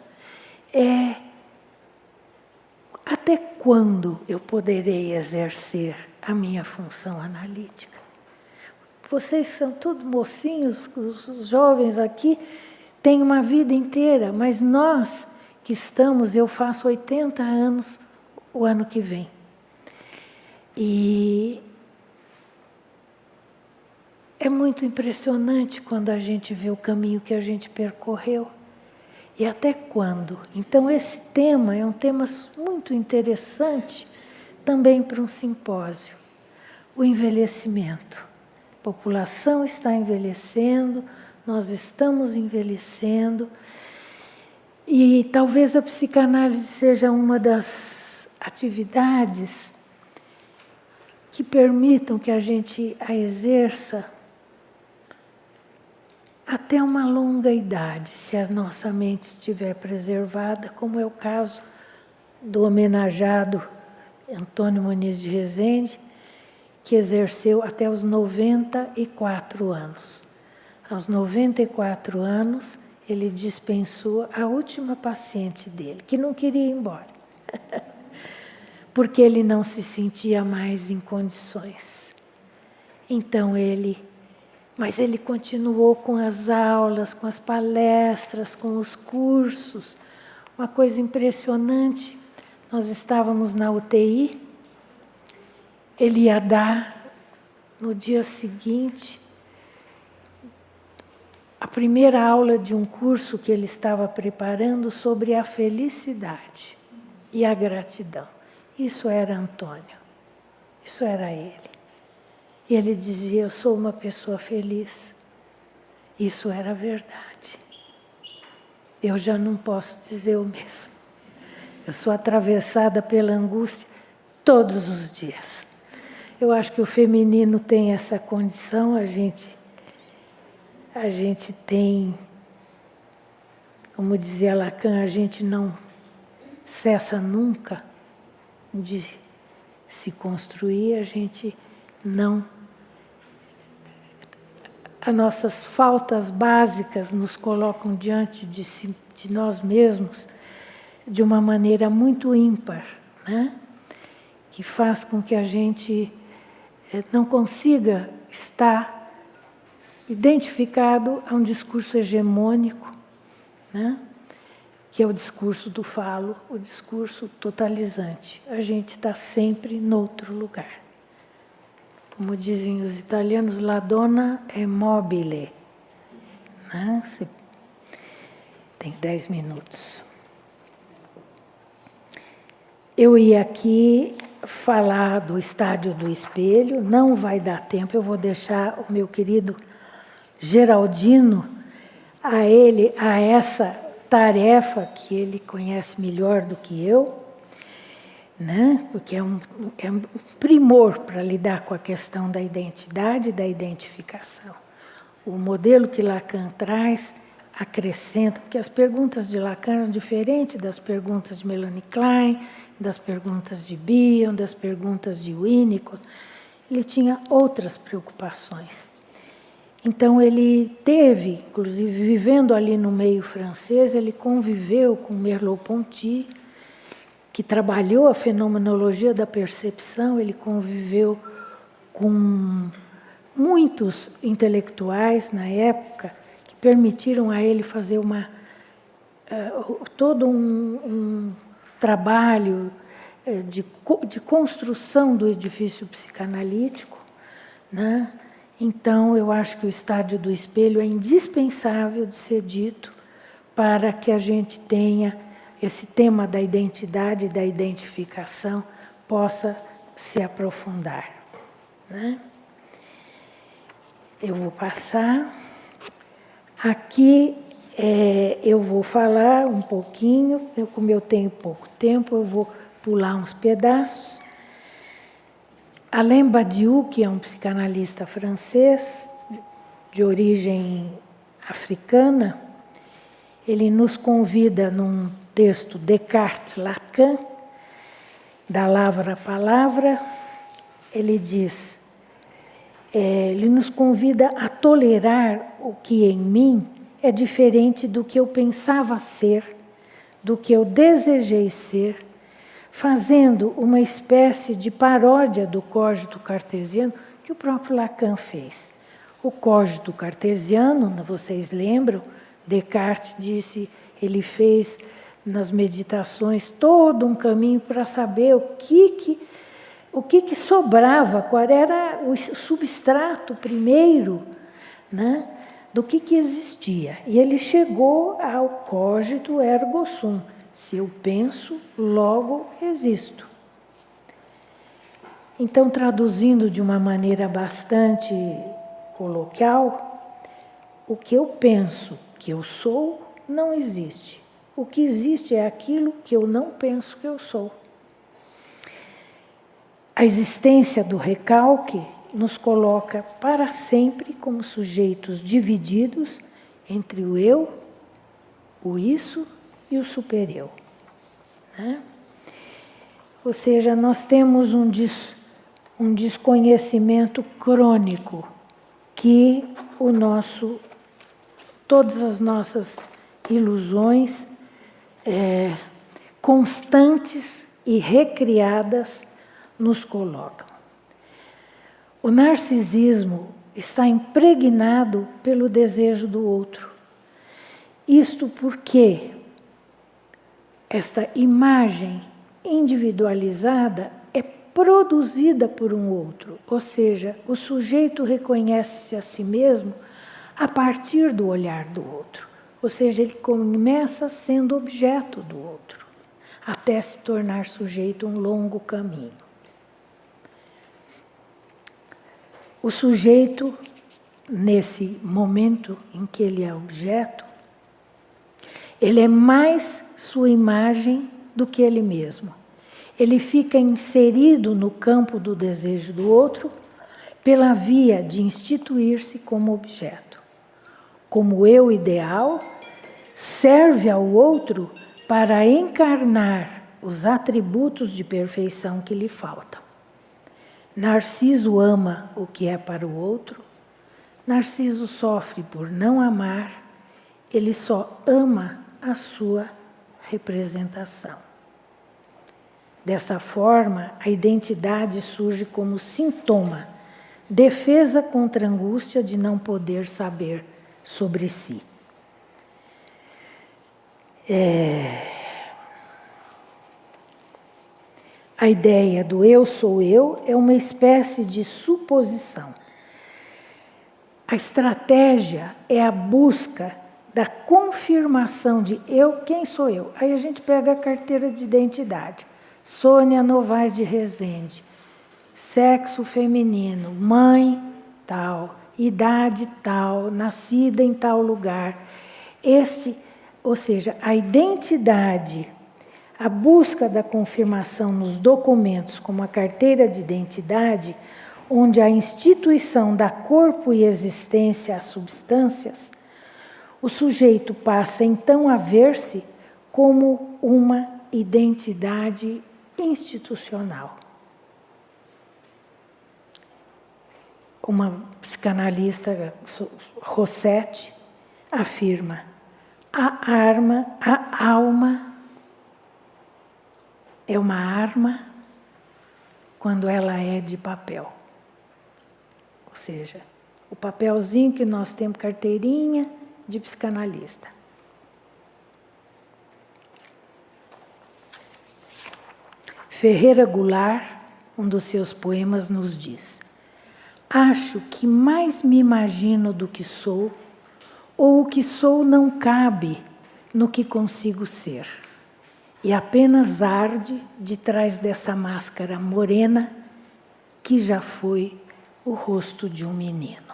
é: até quando eu poderei exercer a minha função analítica? Vocês são todos mocinhos, os jovens aqui têm uma vida inteira, mas nós que estamos, eu faço 80 anos o ano que vem. E é muito impressionante quando a gente vê o caminho que a gente percorreu. E até quando? Então, esse tema é um tema muito interessante também para um simpósio. O envelhecimento. A população está envelhecendo, nós estamos envelhecendo. E talvez a psicanálise seja uma das atividades que permitam que a gente a exerça até uma longa idade, se a nossa mente estiver preservada, como é o caso do homenageado Antônio Muniz de Rezende, que exerceu até os 94 anos. Aos 94 anos, ele dispensou a última paciente dele, que não queria ir embora, porque ele não se sentia mais em condições. Então mas ele continuou com as aulas, com as palestras, com os cursos. Uma coisa impressionante, nós estávamos na UTI, ele ia dar, no dia seguinte, a primeira aula de um curso que ele estava preparando sobre a felicidade e a gratidão. Isso era Antônio, isso era ele. E ele dizia: eu sou uma pessoa feliz. Isso era verdade. Eu já não posso dizer o mesmo. Eu sou atravessada pela angústia todos os dias. Eu acho que o feminino tem essa condição, a gente tem, como dizia Lacan, a gente não cessa nunca de se construir, a gente não... As nossas faltas básicas nos colocam diante de nós mesmos de uma maneira muito ímpar, né? Que faz com que a gente não consiga estar identificado a um discurso hegemônico, né? Que é o discurso do falo, o discurso totalizante. A gente está sempre noutro lugar. Como dizem os italianos, la donna è mobile. Né? Você tem 10 minutos. Eu ia aqui falar do Estádio do Espelho, não vai dar tempo, eu vou deixar o meu querido Geraldino a essa tarefa que ele conhece melhor do que eu, né? Porque é um primor para lidar com a questão da identidade e da identificação. O modelo que Lacan traz acrescenta, porque as perguntas de Lacan eram diferentes das perguntas de Melanie Klein, das perguntas de Bion, das perguntas de Winnicott. Ele tinha outras preocupações. Então ele teve, inclusive vivendo ali no meio francês, ele conviveu com Merleau-Ponty, que trabalhou a fenomenologia da percepção, ele conviveu com muitos intelectuais na época que permitiram a ele fazer todo um trabalho de construção do edifício psicanalítico, né? Então, eu acho que o Estádio do Espelho é indispensável de ser dito para que a gente tenha esse tema da identidade e da identificação possa se aprofundar, né? Eu vou passar. Aqui eu vou falar um pouquinho, como eu tenho pouco tempo, eu vou pular uns pedaços. Alain Badiou, que é um psicanalista francês, de origem africana, ele nos convida num texto Descartes-Lacan, da Lavra à Palavra, ele diz, ele nos convida a tolerar o que em mim é diferente do que eu pensava ser, do que eu desejei ser, fazendo uma espécie de paródia do cogito cartesiano que o próprio Lacan fez. O cogito cartesiano, vocês lembram, Descartes disse, ele fez nas meditações todo um caminho para saber o que sobrava, qual era o substrato primeiro, né, do que existia. E ele chegou ao cogito ergo sum. Se eu penso, logo existo. Então, traduzindo de uma maneira bastante coloquial, o que eu penso que eu sou não existe. O que existe é aquilo que eu não penso que eu sou. A existência do recalque nos coloca para sempre como sujeitos divididos entre o eu, o isso e o supereu. Né? Ou seja, nós temos um desconhecimento crônico que todas as nossas ilusões constantes e recriadas nos colocam. O narcisismo está impregnado pelo desejo do outro. Isto porque esta imagem individualizada é produzida por um outro, ou seja, o sujeito reconhece-se a si mesmo a partir do olhar do outro, ou seja, ele começa sendo objeto do outro, até se tornar sujeito um longo caminho. O sujeito, nesse momento em que ele é objeto, ele é mais sua imagem do que ele mesmo. Ele fica inserido no campo do desejo do outro pela via de instituir-se como objeto. Como eu ideal, serve ao outro para encarnar os atributos de perfeição que lhe faltam. Narciso ama o que é para o outro, Narciso sofre por não amar, ele só ama a sua representação. Dessa forma, a identidade surge como sintoma, defesa contra a angústia de não poder saber sobre si. A ideia do eu sou eu é uma espécie de suposição. A estratégia é a busca da confirmação de eu, quem sou eu? Aí a gente pega a carteira de identidade. Sônia Novaes de Rezende, sexo feminino, mãe tal, idade tal, nascida em tal lugar. Ou seja, a identidade, a busca da confirmação nos documentos, como a carteira de identidade, onde a instituição dá corpo e existência às substâncias, o sujeito passa então a ver-se como uma identidade institucional. Uma psicanalista, Rossetti, afirma: a alma é uma arma quando ela é de papel. Ou seja, o papelzinho que nós temos, carteirinha de psicanalista. Ferreira Goulart, um dos seus poemas, nos diz: acho que mais me imagino do que sou, ou o que sou não cabe no que consigo ser, e apenas arde de trás dessa máscara morena que já foi o rosto de um menino.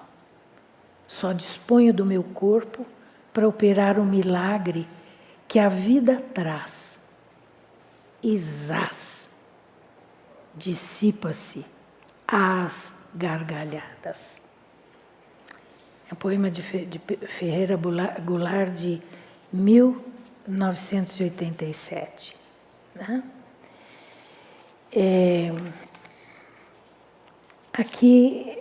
Só disponho do meu corpo para operar o milagre que a vida traz. E zás, dissipa-se às gargalhadas. É um poema de Ferreira Goulart de 1987. Né? Aqui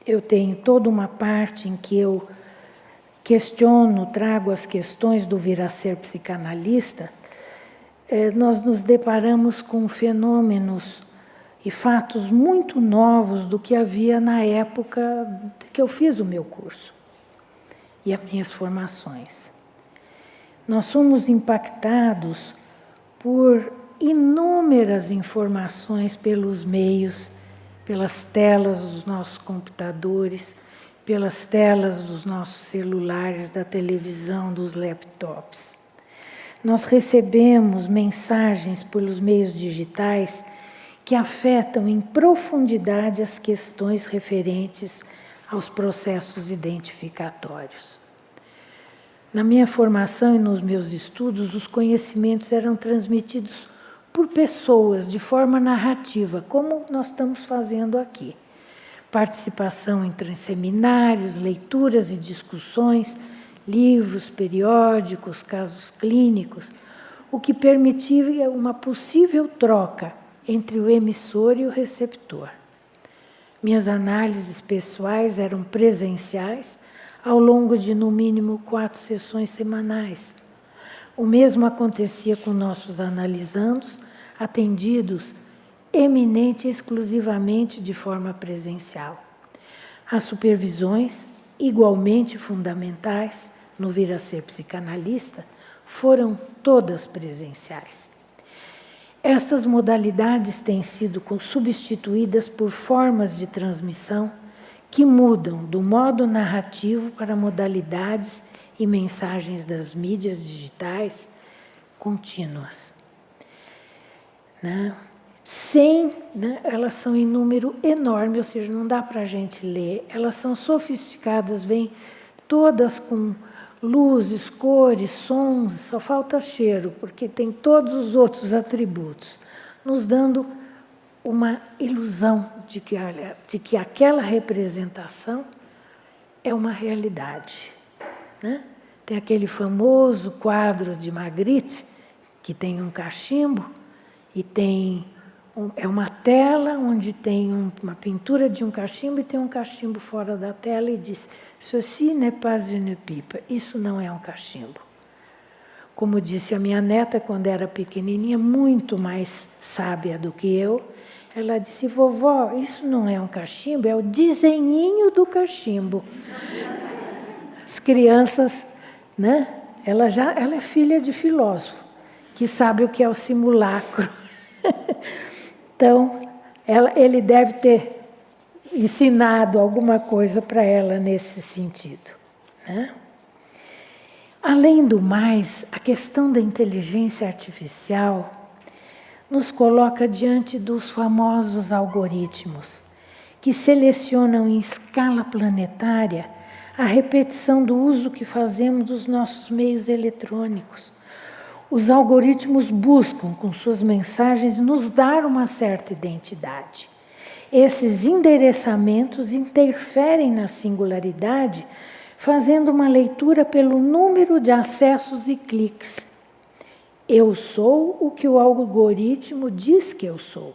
eu tenho toda uma parte em que eu questiono, trago as questões do vir a ser psicanalista. Nós nos deparamos com fenômenos e fatos muito novos do que havia na época que eu fiz o meu curso e as minhas formações. Nós somos impactados por inúmeras informações pelos meios, pelas telas dos nossos computadores, pelas telas dos nossos celulares, da televisão, dos laptops. Nós recebemos mensagens pelos meios digitais que afetam em profundidade as questões referentes aos processos identificatórios. Na minha formação e nos meus estudos, os conhecimentos eram transmitidos por pessoas de forma narrativa, como nós estamos fazendo aqui. Participação em seminários, leituras e discussões, livros, periódicos, casos clínicos, o que permitia uma possível troca entre o emissor e o receptor. Minhas análises pessoais eram presenciais ao longo de, no mínimo, 4 sessões semanais. O mesmo acontecia com nossos analisandos, atendidos eminente e exclusivamente de forma presencial. As supervisões, igualmente fundamentais no vir a ser psicanalista, foram todas presenciais. Estas modalidades têm sido substituídas por formas de transmissão que mudam do modo narrativo para modalidades e mensagens das mídias digitais contínuas. Elas são em número enorme, ou seja, não dá para a gente ler. Elas são sofisticadas, vêm todas com luzes, cores, sons, só falta cheiro, porque tem todos os outros atributos, nos dando uma ilusão de que aquela representação é uma realidade. Né? Tem aquele famoso quadro de Magritte, que tem um cachimbo, e é uma tela onde tem uma pintura de um cachimbo e tem um cachimbo fora da tela e diz: "Ceci n'est pas une pipe", isso não é um cachimbo. Como disse a minha neta quando era pequenininha, muito mais sábia do que eu, ela disse: "Vovó, isso não é um cachimbo, é o desenhinho do cachimbo". As crianças, né? Ela é filha de filósofo, que sabe o que é o simulacro. Então, ele deve ter ensinado alguma coisa para ela nesse sentido. Né? Além do mais, a questão da inteligência artificial nos coloca diante dos famosos algoritmos, que selecionam em escala planetária a repetição do uso que fazemos dos nossos meios eletrônicos. Os algoritmos buscam, com suas mensagens, nos dar uma certa identidade. Esses endereçamentos interferem na singularidade, fazendo uma leitura pelo número de acessos e cliques. Eu sou o que o algoritmo diz que eu sou.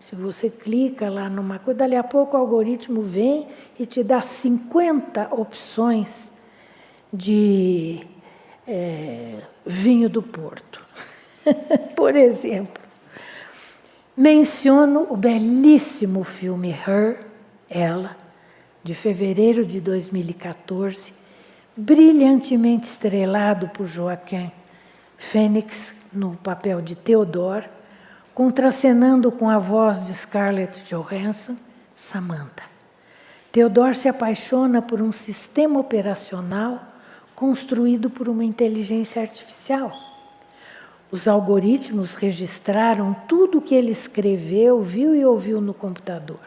Se você clica lá numa coisa, dali a pouco o algoritmo vem e te dá 50 opções de vinho do Porto, por exemplo. Menciono o belíssimo filme Her, Ela, de fevereiro de 2014, brilhantemente estrelado por Joaquin Phoenix no papel de Theodore, contracenando com a voz de Scarlett Johansson, Samantha. Theodore se apaixona por um sistema operacional construído por uma inteligência artificial. Os algoritmos registraram tudo o que ele escreveu, viu e ouviu no computador.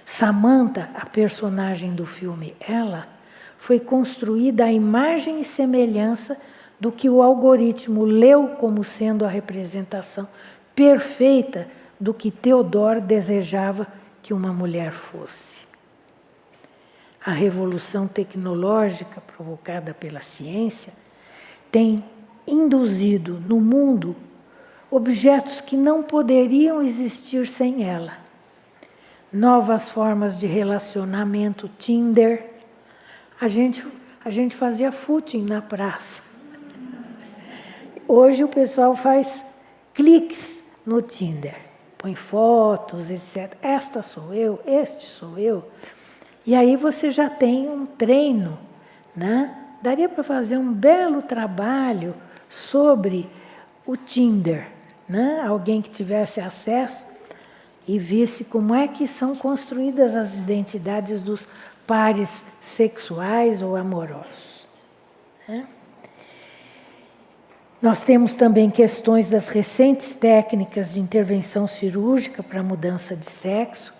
Samantha, a personagem do filme Ela, foi construída à imagem e semelhança do que o algoritmo leu como sendo a representação perfeita do que Theodore desejava que uma mulher fosse. A revolução tecnológica provocada pela ciência tem induzido no mundo objetos que não poderiam existir sem ela. Novas formas de relacionamento, Tinder. A gente fazia footing na praça. Hoje o pessoal faz cliques no Tinder, põe fotos, etc. Esta sou eu, este sou eu. E aí você já tem um treino, né? Daria para fazer um belo trabalho sobre o Tinder, né? Alguém que tivesse acesso e visse como é que são construídas as identidades dos pares sexuais ou amorosos, né? Nós temos também questões das recentes técnicas de intervenção cirúrgica para mudança de sexo,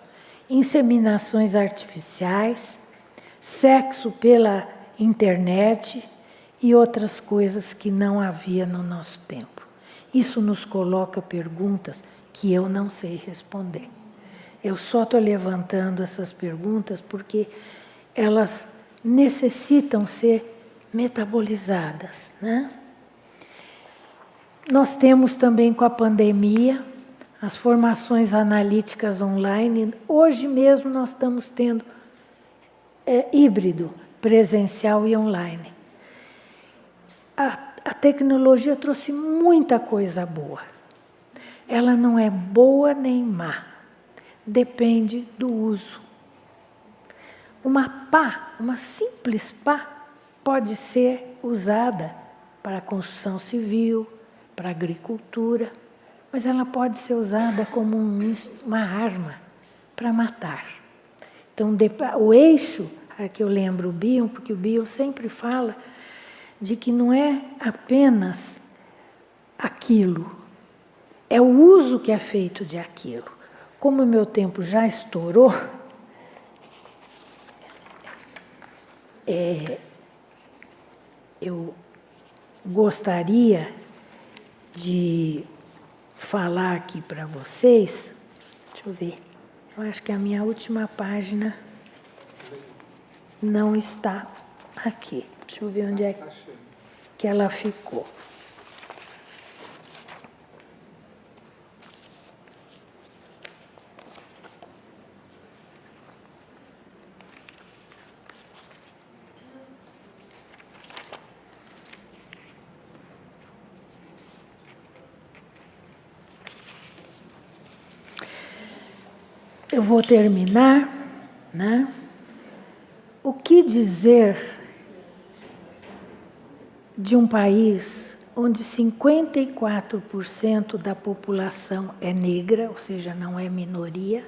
inseminações artificiais, sexo pela internet e outras coisas que não havia no nosso tempo. Isso nos coloca perguntas que eu não sei responder. Eu só estou levantando essas perguntas porque elas necessitam ser metabolizadas, né? Nós temos também com a pandemia as formações analíticas online. Hoje mesmo nós estamos tendo híbrido, presencial e online. A tecnologia trouxe muita coisa boa. Ela não é boa nem má, depende do uso. Uma pá, uma simples pá, pode ser usada para a construção civil, para a agricultura, mas ela pode ser usada como uma arma para matar. Então, o eixo, aqui eu lembro o Bion, porque o Bion sempre fala de que não é apenas aquilo, é o uso que é feito de aquilo. Como o meu tempo já estourou, eu gostaria de falar aqui para vocês. Deixa eu ver. Eu acho que a minha última página não está aqui. Deixa eu ver onde é que ela ficou. Eu vou terminar, né? O que dizer de um país onde 54% da população é negra, ou seja, não é minoria,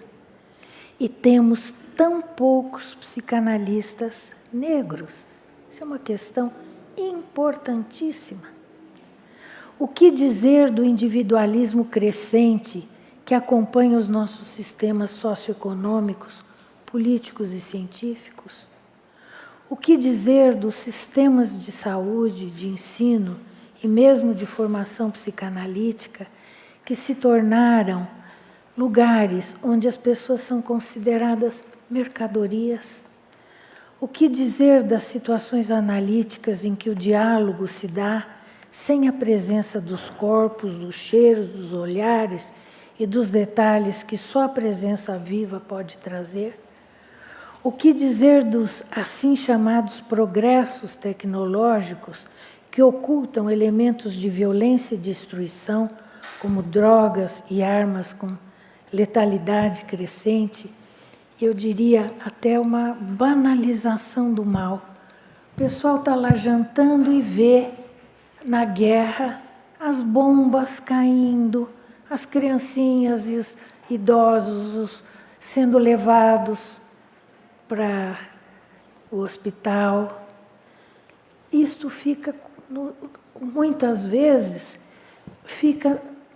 e temos tão poucos psicanalistas negros? Isso é uma questão importantíssima. O que dizer do individualismo crescente que acompanha os nossos sistemas socioeconômicos, políticos e científicos? O que dizer dos sistemas de saúde, de ensino e mesmo de formação psicanalítica que se tornaram lugares onde as pessoas são consideradas mercadorias? O que dizer das situações analíticas em que o diálogo se dá sem a presença dos corpos, dos cheiros, dos olhares e dos detalhes que só a presença viva pode trazer? O que dizer dos assim chamados progressos tecnológicos que ocultam elementos de violência e destruição, como drogas e armas com letalidade crescente? Eu diria até uma banalização do mal. O pessoal está lá jantando e vê na guerra as bombas caindo, as criancinhas e os idosos sendo levados para o hospital. Isto fica, muitas vezes,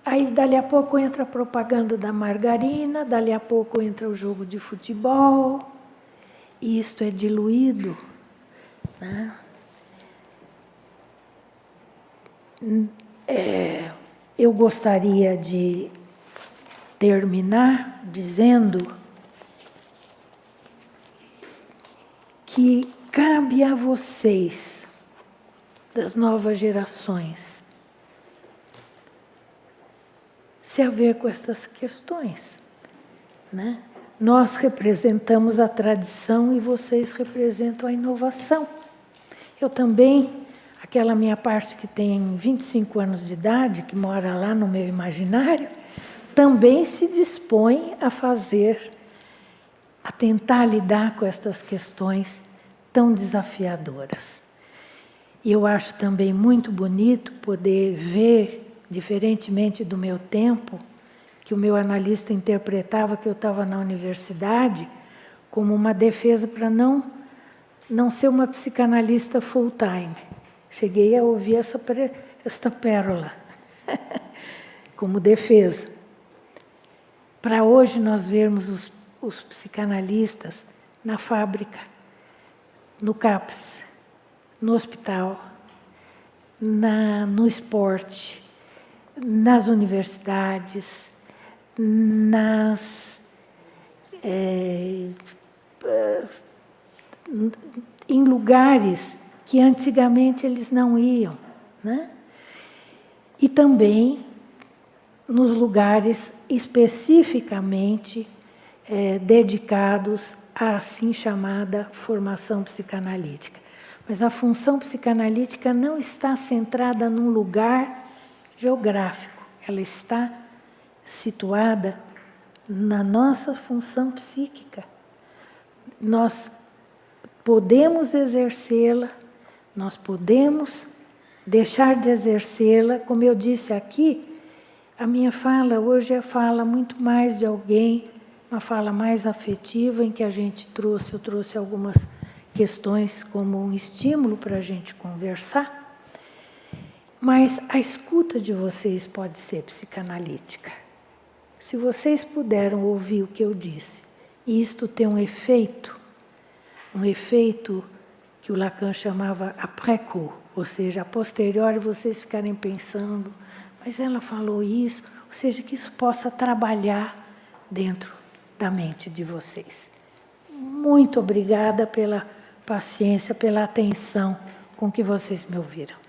aí dali a pouco entra a propaganda da margarina, dali a pouco entra o jogo de futebol, e isto é diluído né? Eu gostaria de terminar dizendo que cabe a vocês, das novas gerações, se haver com estas questões, né? Nós representamos a tradição e vocês representam a inovação. Eu também, aquela minha parte que tem 25 anos de idade, que mora lá no meu imaginário, também se dispõe a fazer, a tentar lidar com estas questões tão desafiadoras. E eu acho também muito bonito poder ver, diferentemente do meu tempo, que o meu analista interpretava que eu estava na universidade como uma defesa para não ser uma psicanalista full-time. Cheguei a ouvir esta pérola como defesa. Para hoje nós vermos os psicanalistas na fábrica, no CAPS, no hospital, no esporte, nas universidades, em lugares que antigamente eles não iam, né? E também nos lugares especificamente dedicados à assim chamada formação psicanalítica. Mas a função psicanalítica não está centrada num lugar geográfico, ela está situada na nossa função psíquica. Nós podemos exercê-la, nós podemos deixar de exercê-la. Como eu disse aqui, a minha fala hoje é fala muito mais de alguém, uma fala mais afetiva, em que eu trouxe algumas questões como um estímulo para a gente conversar, mas a escuta de vocês pode ser psicanalítica. Se vocês puderam ouvir o que eu disse, e isto tem um efeito que o Lacan chamava après-coup, ou seja, a posteriori vocês ficarem pensando, mas ela falou isso, ou seja, que isso possa trabalhar dentro da mente de vocês. Muito obrigada pela paciência, pela atenção com que vocês me ouviram.